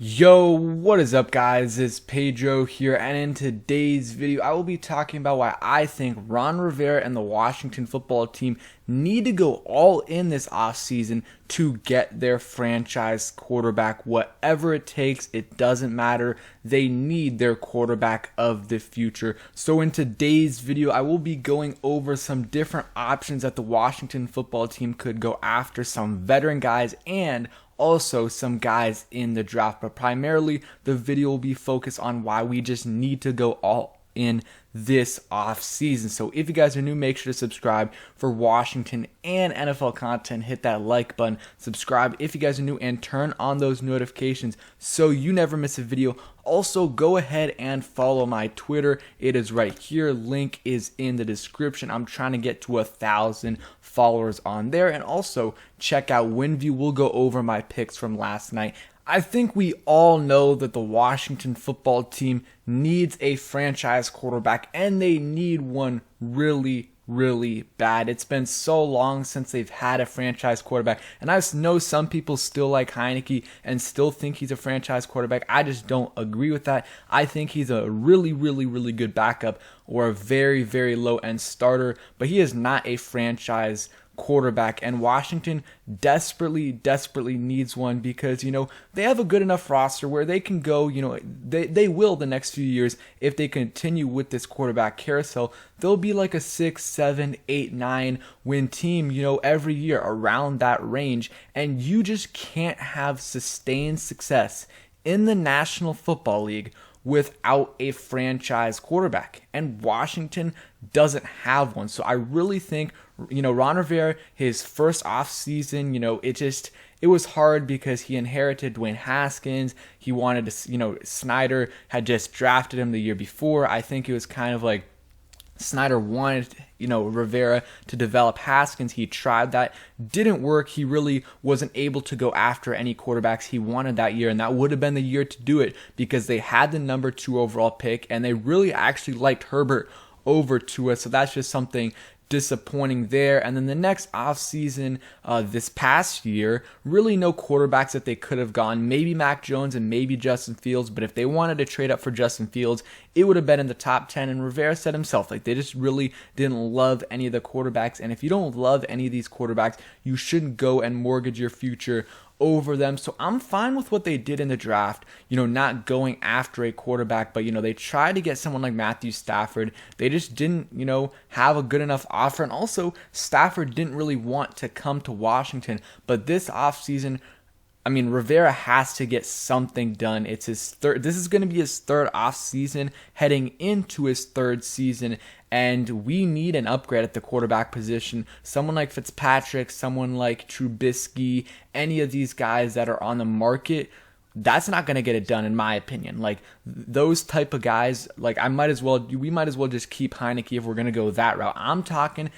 Yo, what is up guys? It's Pedro here, and in today's video I will be talking about why I think Ron Rivera and the Washington football team need to go all in this offseason to get their franchise quarterback. Whatever it takes, it doesn't matter. They need their quarterback of the future. So in today's video I will be going over some different options that the Washington football team could go after, some veteran guys and also some guys in the draft, but primarily the video will be focused on why we just need to go all in this off season. So if you guys are new, make sure to subscribe for Washington and NFL content. Hit that like button, subscribe if you guys are new, and turn on those notifications so you never miss a video. Also, go ahead and follow my Twitter. It is right here. Link is in the description. I'm trying to get to 1,000 followers on there. And also check out WinView. We'll go over my picks from last night. I think we all know that the Washington football team needs a franchise quarterback, and they need one really bad. It's been so long since they've had a franchise quarterback, and I know some people still like Heineke and still think he's a franchise quarterback. I just don't agree with that. I think he's a really good backup or a very low end starter, but he is not a franchise quarterback, and Washington desperately needs one because, they have a good enough roster where they can go, they will the next few years. If they continue with this quarterback carousel, they'll be like a 6, 7, 8, 9 win team, every year around that range, and you just can't have sustained success in the National Football League without a franchise quarterback, and Washington doesn't have one. So I really think, Ron Rivera, his first offseason, it was hard because he inherited Dwayne Haskins. He wanted to, Snyder had just drafted him the year before. I think it was kind of like Snyder wanted, Rivera to develop Haskins. He tried that, didn't work. He really wasn't able to go after any quarterbacks he wanted that year, and that would have been the year to do it because they had the number 2 overall pick, and they really actually liked Herbert over Tua. So that's just something disappointing there. And then the next offseason, this past year, really no quarterbacks that they could have gone. Maybe Mac Jones and maybe Justin Fields, but if they wanted to trade up for Justin Fields, it would have been in the top 10. And Rivera said himself, they just really didn't love any of the quarterbacks. And if you don't love any of these quarterbacks, you shouldn't go and mortgage your future over them. So I'm fine with what they did in the draft, not going after a quarterback, but they tried to get someone like Matthew Stafford. They just didn't, have a good enough offer. And also Stafford didn't really want to come to Washington, but this offseason, Rivera has to get something done. It's his third. This is going to be his third offseason, heading into his third season, and we need an upgrade at the quarterback position. Someone like Fitzpatrick, someone like Trubisky, any of these guys that are on the market, that's not going to get it done, in my opinion. Those type of guys, we might as well just keep Heineke if we're going to go that route. I'm talking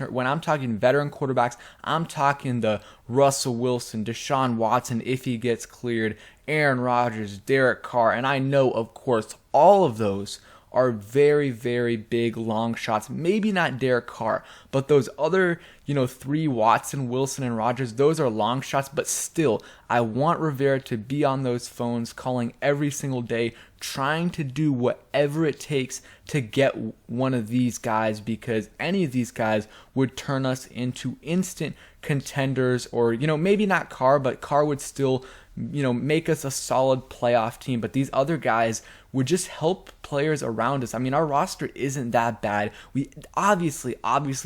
when I'm talking veteran quarterbacks, I'm talking the Russell Wilson, Deshaun Watson if he gets cleared, Aaron Rodgers, Derek Carr, and I know, of course, all of those are very big long shots. Maybe not Derek Carr, but those other, 3, Watson, Wilson, and Rodgers, those are long shots. But still, I want Rivera to be on those phones, calling every single day, trying to do whatever it takes to get one of these guys, because any of these guys would turn us into instant contenders, or, maybe not Carr, but Carr would still, make us a solid playoff team. But these other guys would just help players around us. Our roster isn't that bad. We obviously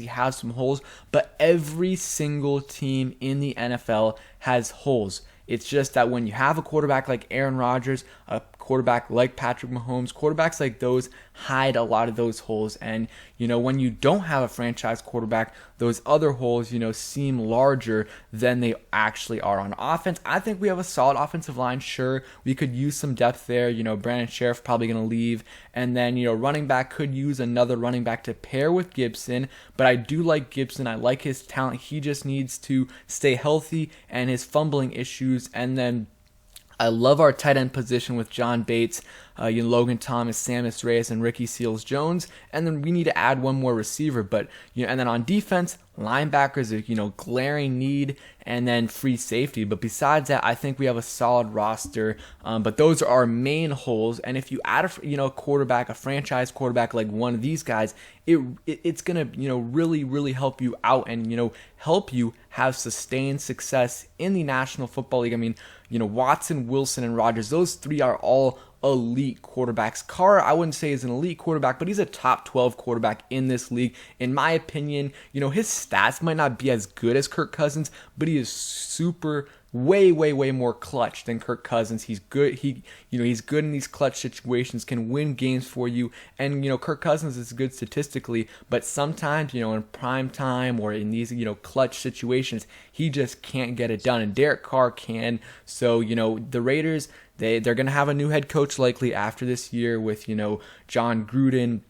have some holes, but every single team in the NFL has holes. It's just that when you have a quarterback like Aaron Rodgers, a quarterback like Patrick Mahomes, quarterbacks like those hide a lot of those holes. And, when you don't have a franchise quarterback, those other holes, seem larger than they actually are. On offense, I think we have a solid offensive line. Sure, we could use some depth there. Brandon Sheriff probably going to leave. And then, running back could use another running back to pair with Gibson. But I do like Gibson. I like his talent. He just needs to stay healthy and his fumbling issues. And then I love our tight end position with John Bates, Logan Thomas, Sammis Reyes, and Ricky Seals-Jones. And then we need to add one more receiver. But and then on defense, Linebacker is a glaring need, and then free safety. But besides that, I think we have a solid roster. But those are our main holes. And if you add a quarterback, a franchise quarterback like one of these guys, it's gonna really help you out and help you have sustained success in the National Football League. I mean, Watson, Wilson, and Rodgers, those three are all elite quarterbacks. Carr, I wouldn't say is an elite quarterback, but he's a top 12 quarterback in this league. In my opinion, his stats might not be as good as Kirk Cousins, but he is super way more clutch than Kirk Cousins. He's good. He's good in these clutch situations, can win games for you. And Kirk Cousins is good statistically, but sometimes in prime time or in these clutch situations, he just can't get it done. And Derek Carr can. So the Raiders, they're going to have a new head coach likely after this year with John Gruden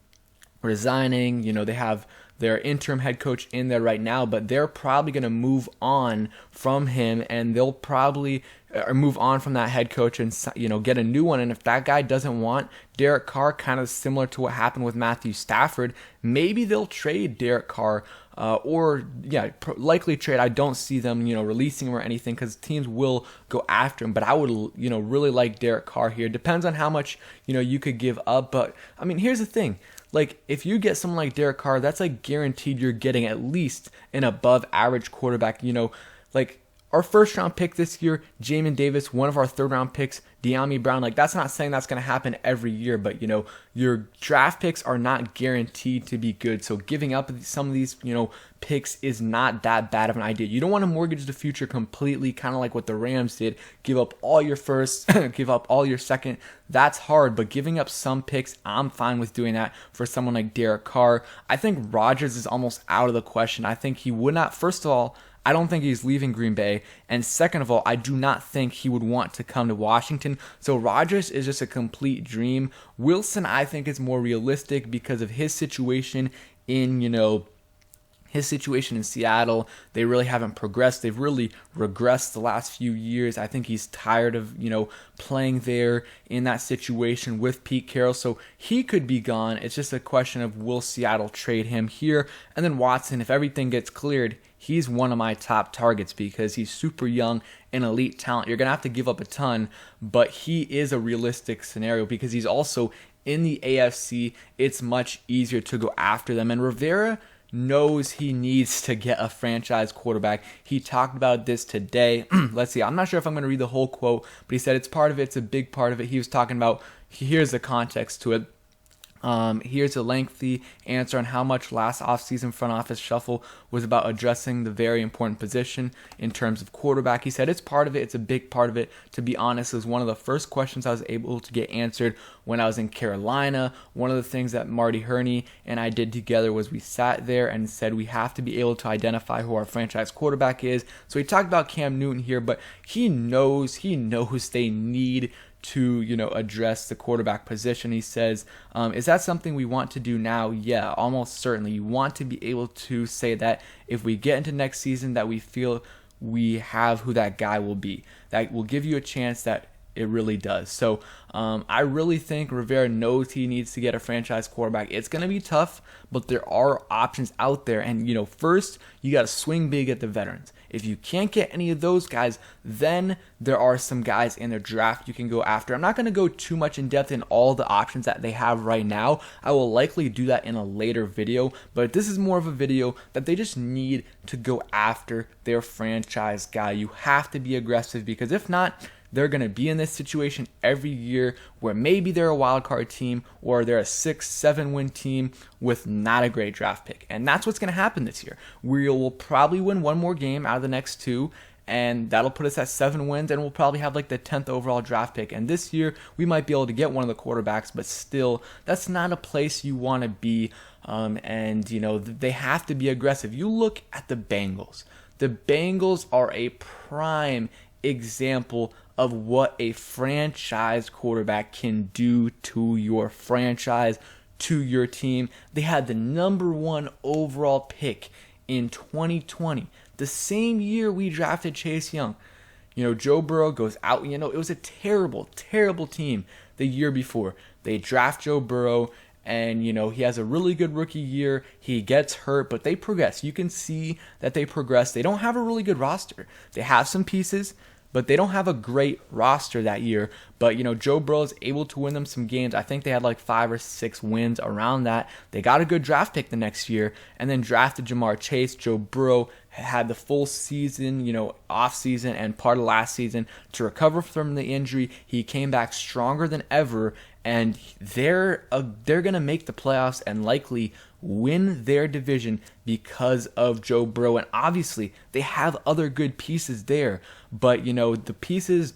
resigning. They have their interim head coach in there right now, but they're probably going to move on from him, and they'll probably move on from that head coach and get a new one. And if that guy doesn't want Derek Carr, kind of similar to what happened with Matthew Stafford, maybe they'll trade Derek Carr likely trade. I don't see them releasing him or anything because teams will go after him, but I would really like Derek Carr here. Depends on how much you could give up, but I mean, here's the thing. Like, if you get someone like Derek Carr, that's like guaranteed you're getting at least an above average quarterback. Like our first round pick this year, Jamin Davis, one of our third round picks, De'Ami Brown. Like, that's not saying that's going to happen every year, but your draft picks are not guaranteed to be good. So giving up some of these picks is not that bad of an idea. You don't want to mortgage the future completely, kind of like what the Rams did. Give up all your first, give up all your second. That's hard, but giving up some picks, I'm fine with doing that for someone like Derek Carr. I think Rodgers is almost out of the question. I think he would not. First of all, I don't think he's leaving Green Bay. And second of all, I do not think he would want to come to Washington. So Rodgers is just a complete dream. Wilson, I think, is more realistic because of his situation in, his situation in Seattle. They really haven't progressed. They've really regressed the last few years. I think he's tired of, playing there in that situation with Pete Carroll. So he could be gone. It's just a question of will Seattle trade him here? And then Watson, if everything gets cleared, he's one of my top targets because he's super young and elite talent. You're going to have to give up a ton, but he is a realistic scenario because he's also in the AFC. It's much easier to go after them. And Rivera knows he needs to get a franchise quarterback. He talked about this today. Let's see. I'm not sure if I'm going to read the whole quote, but he said it's part of it. It's a big part of it. He was talking about, here's the context to it. Here's a lengthy answer on how much last offseason front office shuffle was about addressing the very important position in terms of quarterback. He said it's part of it. It's a big part of it. To be honest, it was one of the first questions I was able to get answered when I was in Carolina. One of the things that Marty Herney and I did together was we sat there and said we have to be able to identify who our franchise quarterback is. So he talked about Cam Newton here, but he knows they need to address the quarterback position. He says, is that something we want to do now? Yeah, almost certainly. You want to be able to say that if we get into next season that we feel we have who that guy will be. That will give you a chance that it really does. So I really think Rivera knows he needs to get a franchise quarterback. It's going to be tough, but there are options out there. And, first, you got to swing big at the veterans. If you can't get any of those guys, then there are some guys in their draft you can go after. I'm not going to go too much in depth in all the options that they have right now. I will likely do that in a later video, but this is more of a video that they just need to go after their franchise guy. You have to be aggressive because if not, they're going to be in this situation every year where maybe they're a wild card team or they're a 6-7 win team with not a great draft pick. And that's what's going to happen this year. We will probably win one more game out of the next two, and that'll put us at 7 wins, and we'll probably have like the 10th overall draft pick. And this year, we might be able to get one of the quarterbacks, but still, that's not a place you want to be. They have to be aggressive. You look at the Bengals. The Bengals are a prime example of what a franchise quarterback can do to your franchise, to your team. They had the number 1 overall pick in 2020, the same year we drafted Chase Young. Joe Burrow goes out. It was a terrible, terrible team the year before. They draft Joe Burrow, And, he has a really good rookie year. He gets hurt, but they progress. You can see that they progress. They don't have a really good roster. They have some pieces, but they don't have a great roster that year. But, Joe Burrow is able to win them some games. I think they had like 5 or 6 wins around that. They got a good draft pick the next year and then drafted Jamar Chase. Joe Burrow had the full season, off season and part of last season to recover from the injury. He came back stronger than ever, and they're going to make the playoffs and likely win their division because of Joe Burrow. And obviously, they have other good pieces there. But, the pieces,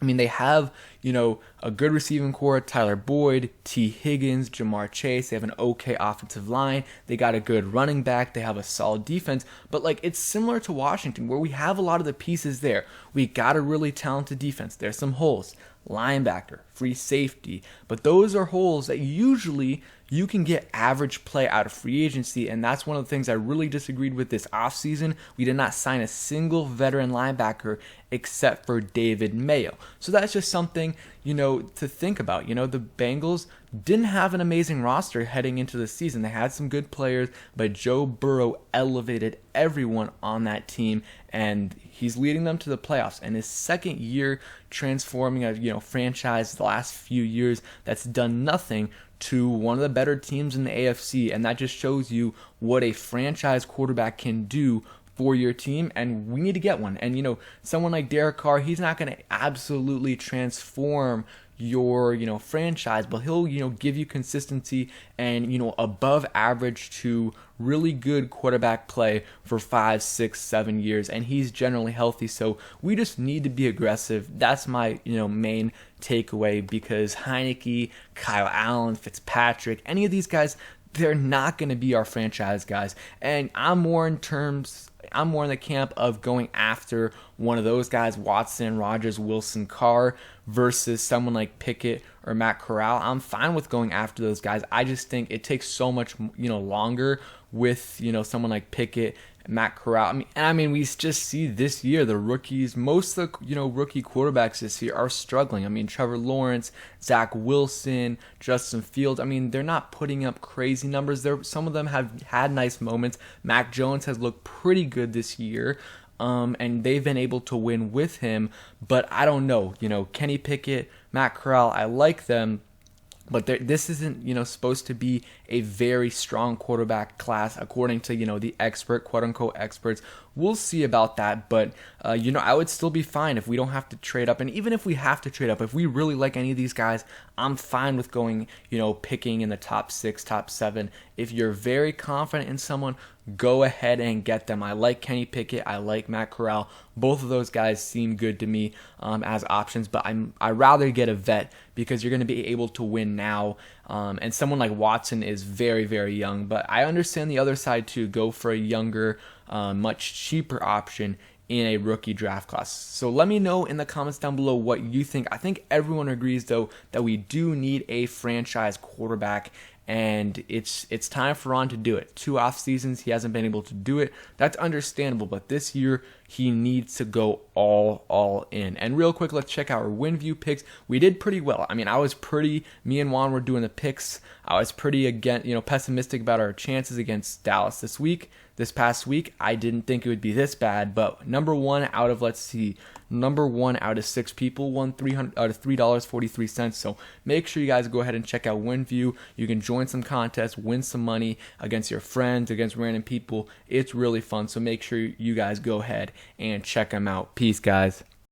they have, a good receiving core, Tyler Boyd, T. Higgins, Jamar Chase. They have an okay offensive line. They got a good running back. They have a solid defense. But, it's similar to Washington, where we have a lot of the pieces there. We got a really talented defense. There's some holes. Linebacker, free safety. But those are holes that usually you can get average play out of free agency, and that's one of the things I really disagreed with this offseason. We did not sign a single veteran linebacker except for David Mayo. So that's just something, to think about. The Bengals didn't have an amazing roster heading into the season. They had some good players, but Joe Burrow elevated everyone on that team, and he's leading them to the playoffs. And his second year transforming a franchise the last few years that's done nothing to one of the better teams in the AFC, and that just shows you what a franchise quarterback can do for your team, and we need to get one. And someone like Derek Carr, he's not going to absolutely transform your franchise, but he'll give you consistency and above average to really good quarterback play for 5, 6, 7 years, and he's generally healthy. So we just need to be aggressive. That's my main takeaway, because Heineke, Kyle Allen, Fitzpatrick, any of these guys, they're not going to be our franchise guys. And I'm more in the camp of going after one of those guys, Watson, Rodgers, Wilson, Carr, versus someone like Pickett or Matt Corral. I'm fine with going after those guys. I just think it takes so much, longer with, someone like Pickett, Matt Corral. We just see this year the rookies, most of the rookie quarterbacks this year are struggling. Trevor Lawrence, Zach Wilson, Justin Fields. They're not putting up crazy numbers. Some of them have had nice moments. Mac Jones has looked pretty good this year. And they've been able to win with him, but I don't know. Kenny Pickett, Matt Corral, I like them, but this isn't, supposed to be a very strong quarterback class according to, the expert, quote-unquote experts. We'll see about that, but, I would still be fine if we don't have to trade up. And even if we have to trade up, if we really like any of these guys, I'm fine with going, picking in the top 6, top 7. If you're very confident in someone, go ahead and get them. I like Kenny Pickett. I like Matt Corral. Both of those guys seem good to me as options, but I'd rather get a vet because you're going to be able to win now. And someone like Watson is very, very young, but I understand the other side too. Go for a younger, much cheaper option in a rookie draft class. So let me know in the comments down below what you think. I think everyone agrees though that we do need a franchise quarterback, and it's time for Ron to do it. 2 off seasons, he hasn't been able to do it. That's understandable, but this year he needs to go all in. And real quick, let's check our win view picks. We did pretty well. Me and Juan were doing the picks. I was pretty pessimistic about our chances against Dallas this past week. I didn't think it would be this bad, but number one out of 6 people won $3.43. So make sure you guys go ahead and check out WinView. You can join some contests, win some money against your friends, against random people. It's really fun. So make sure you guys go ahead and check them out. Peace, guys.